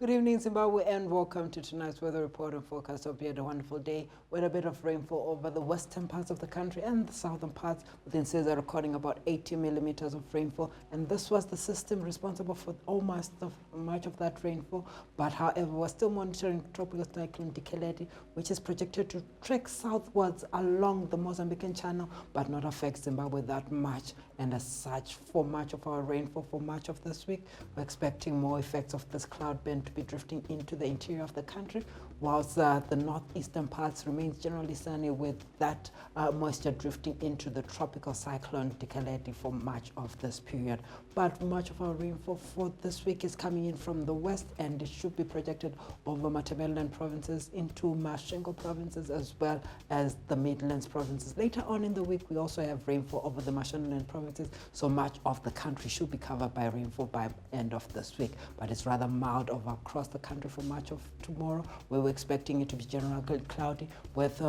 Good evening, Zimbabwe, and welcome to tonight's weather report and forecast. Hope you had a wonderful day with a bit of rainfall over the western parts of the country and the southern parts. Within ITCZ are recording about 80 millimeters of rainfall, and this was the system responsible for almost much of that rainfall. But however, we're still monitoring tropical cyclone Dikeledi, which is projected to trek southwards along the Mozambican Channel, but not affect Zimbabwe that much. And as such, for much of our rainfall for much of this week, we're expecting more effects of this cloud band to be drifting into the interior of the country, whilst the northeastern parts remains generally sunny, with that moisture drifting into the tropical cyclone Dikeledi for much of this period. But much of our rainfall for this week is coming in from the west, and it should be projected over Matabeleland provinces into Masvingo provinces, as well as the Midlands provinces. Later on in the week, we also have rainfall over the Mashonaland provinces, so much of the country should be covered by rainfall by end of this week. But it's rather mild over across the country for much of tomorrow, where we're expecting it to be generally cloudy, with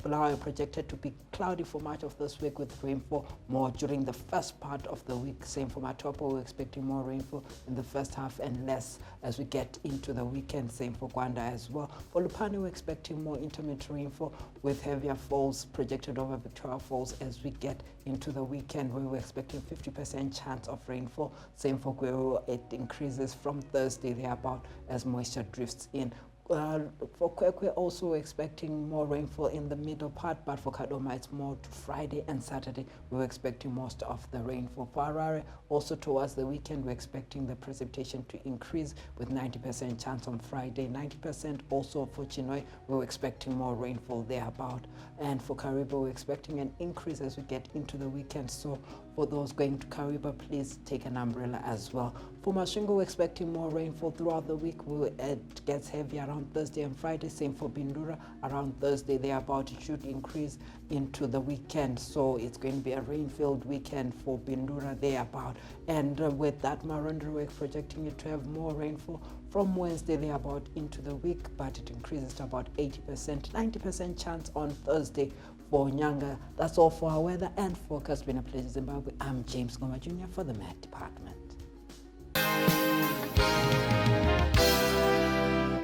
Bulawayo projected to be cloudy for much of this week, with rainfall more during the first part of the week. Same for Matopo, we're expecting more rainfall in the first half and less as we get into the weekend. Same for Gwanda as well. For Lupani, we're expecting more intermittent rainfall, with heavier falls projected over Victoria Falls as we get into the weekend, where we're expecting 50% chance of rainfall. Same for Gweru, it increases from Thursday thereabout as moisture drifts in. For Kwekwe, also expecting more rainfall in the middle part, but for Kadoma it's more to Friday and Saturday. We're expecting most of the rainfall. For Harare, also towards the weekend, we're expecting the precipitation to increase, with 90% chance on Friday, 90% also for Chinhoyi. We're expecting more rainfall thereabout. And for Kariba, we're expecting an increase as we get into the weekend. So for those going to Kariba, please take an umbrella as well. For Masvingo, we're expecting more rainfall throughout the week. It gets heavy around Thursday and Friday. Same for Bindura. Around Thursday, thereabout, it should increase into the weekend. So it's going to be a rain-filled weekend for Bindura thereabout. And with that, Marondo, we're projecting it to have more rainfall from Wednesday thereabout into the week, but it increases to about 80%, 90% chance on Thursday for Nyanga. That's all for our weather and forecast. It's been a pleasure, Zimbabwe. I'm James Ngoma Jr. for the Met Department.